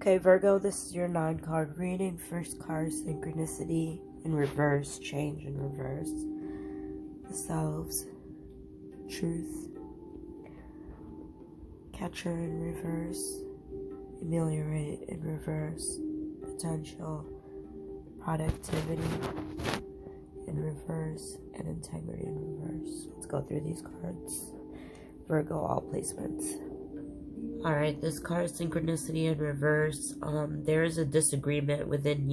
Okay, Virgo, this is your 9-card reading. First card, synchronicity in reverse, change in reverse. The selves, truth, catcher in reverse, ameliorate in reverse, potential, productivity in reverse, and integrity in reverse. Let's go through these cards. Virgo, all placements. Alright, this card, synchronicity in reverse. There is a disagreement within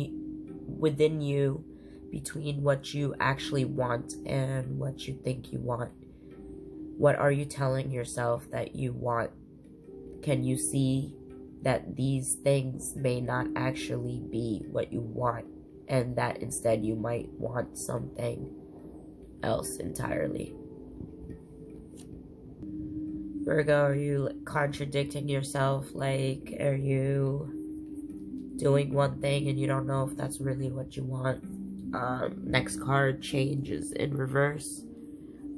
you between what you actually want and what you think you want. What are you telling yourself that you want? Can you see that these things may not actually be what you want, and that instead you might want something else entirely? Virgo, are you contradicting yourself? Like, are you doing one thing and you don't know if that's really what you want? Next card, change is in reverse.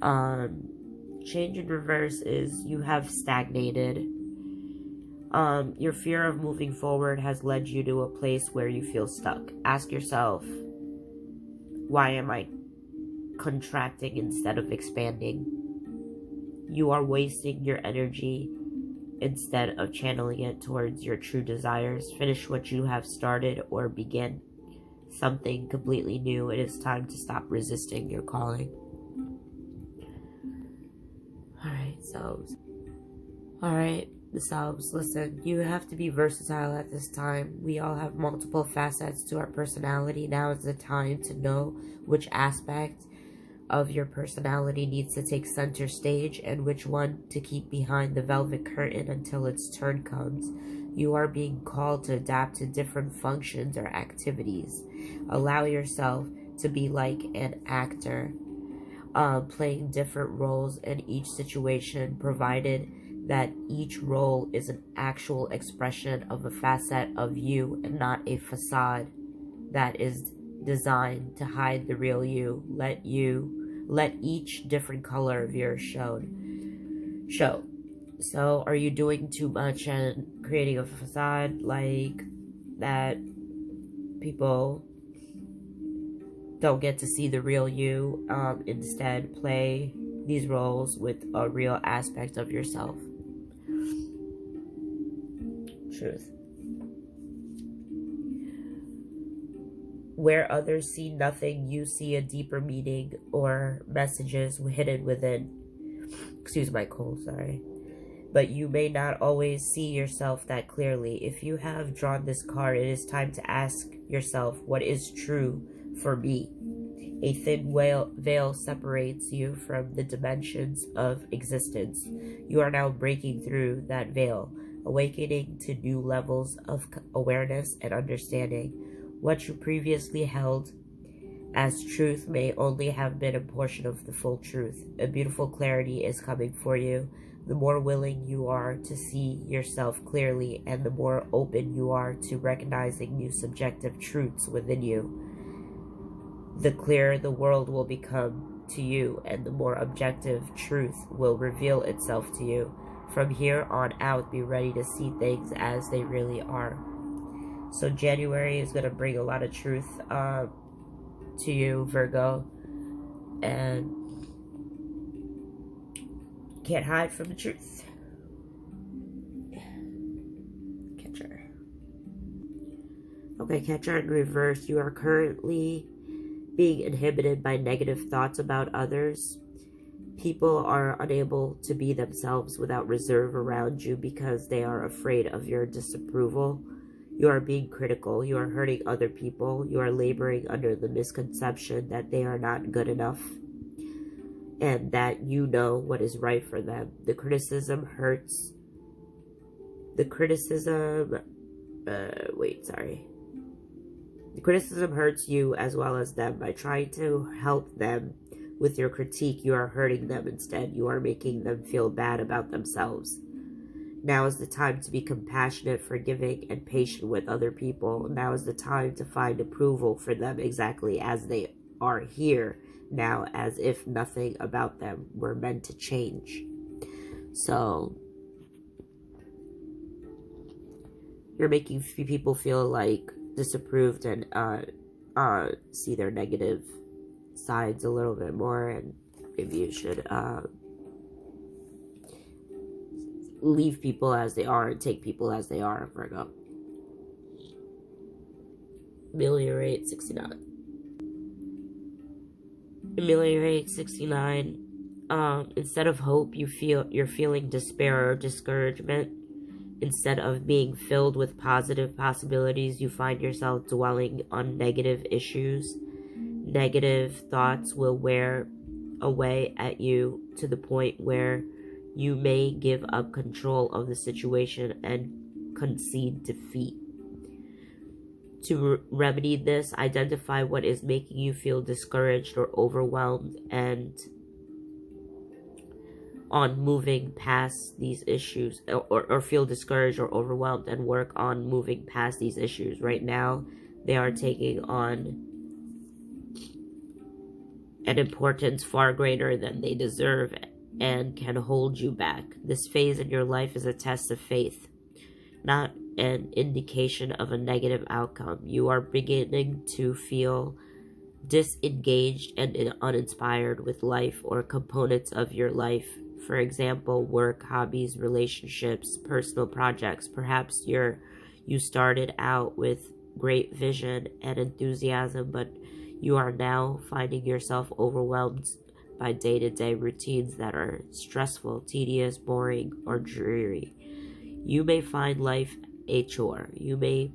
Change in reverse is you have stagnated. Your fear of moving forward has led you to a place where you feel stuck. Ask yourself, why am I contracting instead of expanding? You are wasting your energy instead of channeling it towards your true desires. Finish what you have started or begin something completely new. It is time to stop resisting your calling. Alright, the selves, listen, you have to be versatile at this time. We all have multiple facets to our personality. Now is the time to know which aspect of your personality needs to take center stage and which one to keep behind the velvet curtain until its turn comes. You are being called to adapt to different functions or activities. Allow yourself to be like an actor, playing different roles in each situation, provided that each role is an actual expression of a facet of you and not a facade that is designed to hide the real you. Let each different color of yours show. So are you doing too much and creating a facade like that people don't get to see the real you? Instead, play these roles with a real aspect of yourself. Truth. Where others see nothing, you see a deeper meaning or messages hidden within. Excuse my cold, sorry. But you may not always see yourself that clearly. If you have drawn this card, it is time to ask yourself, what is true for me? A thin veil separates you from the dimensions of existence. You are now breaking through that veil, awakening to new levels of awareness and understanding. What you previously held as truth may only have been a portion of the full truth. A beautiful clarity is coming for you. The more willing you are to see yourself clearly, and the more open you are to recognizing new subjective truths within you, the clearer the world will become to you, and the more objective truth will reveal itself to you. From here on out, be ready to see things as they really are. So January is going to bring a lot of truth to you, Virgo. And can't hide from the truth. Catcher. Okay, catcher in reverse. You are currently being inhibited by negative thoughts about others. People are unable to be themselves without reserve around you because they are afraid of your disapproval. You are being critical. You are hurting other people. You are laboring under the misconception that they are not good enough and that you know what is right for them. The criticism hurts. The criticism hurts you as well as them. By trying to help them with your critique, you are hurting them instead. You are making them feel bad about themselves. Now is the time to be compassionate, forgiving, and patient with other people. Now is the time to find approval for them exactly as they are here now, as if nothing about them were meant to change. So You're making people feel like disapproved and see their negative sides a little bit more, and maybe you should leave people as they are and take people as they are, Virgo. Ameliorate 69. Ameliorate 69. Instead of hope, you're feeling despair or discouragement. Instead of being filled with positive possibilities, you find yourself dwelling on negative issues. Negative thoughts will wear away at you to the point where you may give up control of the situation and concede defeat. To remedy this, identify what is making you feel discouraged or overwhelmed, and on moving past these issues, or feel discouraged or overwhelmed, and work on moving past these issues. Right now, they are taking on an importance far greater than they deserve and can hold you back. This phase in your life is a test of faith, not an indication of a negative outcome. You are beginning to feel disengaged and uninspired with life or components of your life. For example, work, hobbies, relationships, personal projects. Perhaps you started out with great vision and enthusiasm, but you are now finding yourself overwhelmed by day-to-day routines that are stressful, tedious, boring, or dreary. You may find life a chore. You may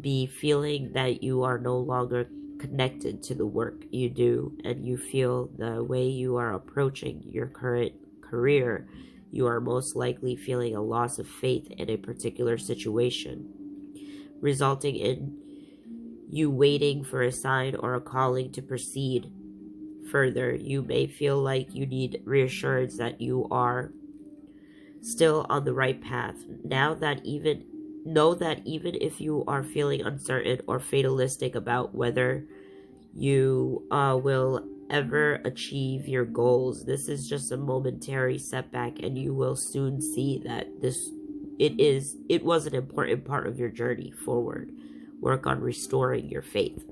be feeling that you are no longer connected to the work you do, and you feel the way you are approaching your current career, you are most likely feeling a loss of faith in a particular situation, resulting in you waiting for a sign or a calling to proceed further. You may feel like you need reassurance that you are still on the right path. Know that even if you are feeling uncertain or fatalistic about whether you will ever achieve your goals, this is just a momentary setback, and you will soon see that it was an important part of your journey forward. Work on restoring your faith.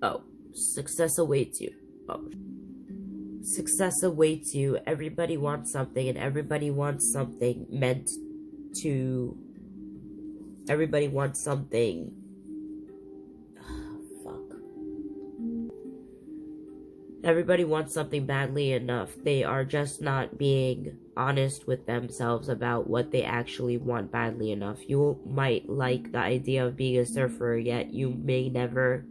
Oh, success awaits you. Oh. Success awaits you. Everybody wants something, and everybody wants something everybody wants something. Everybody wants something badly enough. They are just not being honest with themselves about what they actually want badly enough. You might like the idea of being a surfer, yet you may never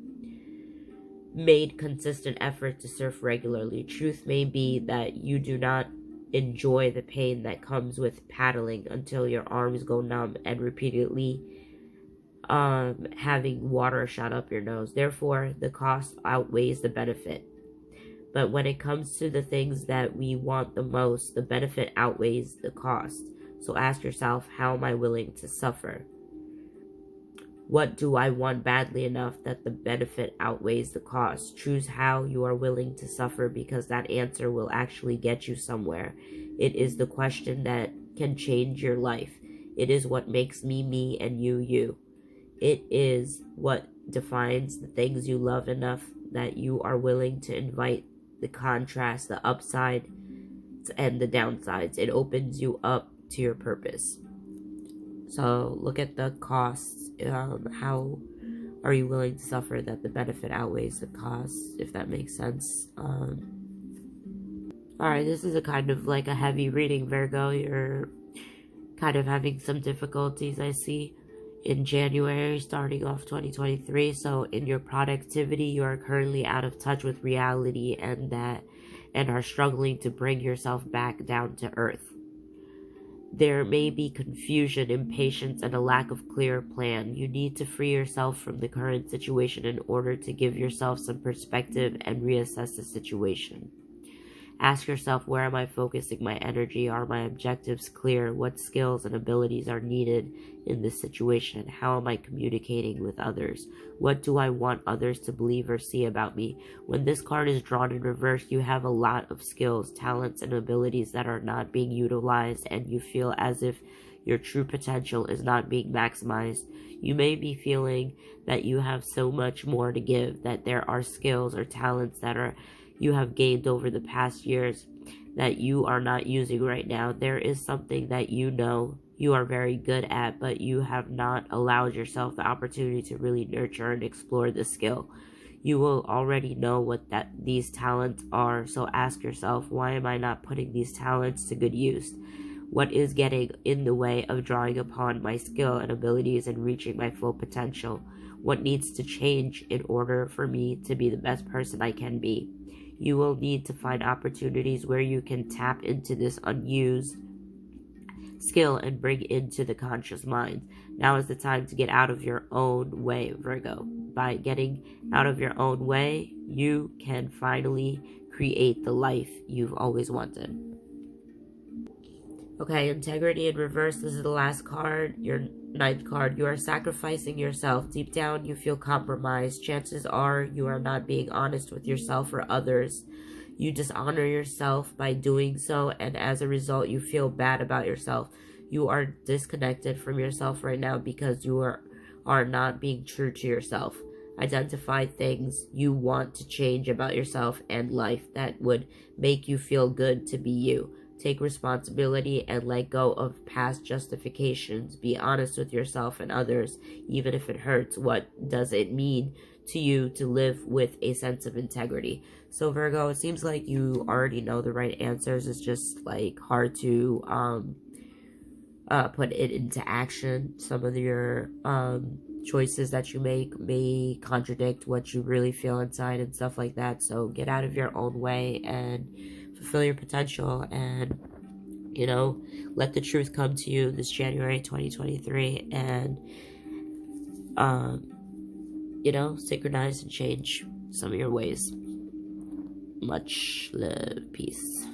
made consistent effort to surf regularly. Truth may be that you do not enjoy the pain that comes with paddling until your arms go numb and repeatedly having water shot up your nose. Therefore, the cost outweighs the benefit. But when it comes to the things that we want the most, the benefit outweighs the cost. So ask yourself, how am I willing to suffer? What do I want badly enough that the benefit outweighs the cost? Choose how you are willing to suffer, because that answer will actually get you somewhere. It is the question that can change your life. It is what makes me me and you you. It is what defines the things you love enough that you are willing to invite the contrast, the upside, and the downsides. It opens you up to your purpose. So look at the costs. How are you willing to suffer that the benefit outweighs the cost, if that makes sense? Alright, this is a kind of like a heavy reading, Virgo. You're kind of having some difficulties, I see, in January, starting off 2023. So in your productivity, you are currently out of touch with reality and are struggling to bring yourself back down to earth. There may be confusion, impatience, and a lack of clear plan. You need to free yourself from the current situation in order to give yourself some perspective and reassess the situation. Ask yourself, where am I focusing my energy? Are my objectives clear? What skills and abilities are needed in this situation? How am I communicating with others? What do I want others to believe or see about me? When this card is drawn in reverse, you have a lot of skills, talents, and abilities that are not being utilized, and you feel as if your true potential is not being maximized. You may be feeling that you have so much more to give, that there are skills or talents that you have gained over the past years that you are not using right now. There is something that you know you are very good at, but you have not allowed yourself the opportunity to really nurture and explore the skill. You will already know what these talents are, so ask yourself, why am I not putting these talents to good use? What is getting in the way of drawing upon my skill and abilities and reaching my full potential? What needs to change in order for me to be the best person I can be? You will need to find opportunities where you can tap into this unused skill and bring into the conscious mind. Now is the time to get out of your own way, Virgo. By getting out of your own way, you can finally create the life you've always wanted. Okay, integrity in reverse. This is the last card, your 9th card. You are sacrificing yourself. Deep down, you feel compromised. Chances are you are not being honest with yourself or others. You dishonor yourself by doing so, and as a result, you feel bad about yourself. You are disconnected from yourself right now because you are not being true to yourself. Identify things you want to change about yourself and life that would make you feel good to be you. Take responsibility and let go of past justifications. Be honest with yourself and others, even if it hurts. What does it mean to you to live with a sense of integrity? So Virgo, it seems like you already know the right answers. It's just like hard to put it into action. Some of your choices that you make may contradict what you really feel inside and stuff like that. So get out of your own way and fulfill your potential, and let the truth come to you this January 2023, and synchronize and change some of your ways. Much love. Peace.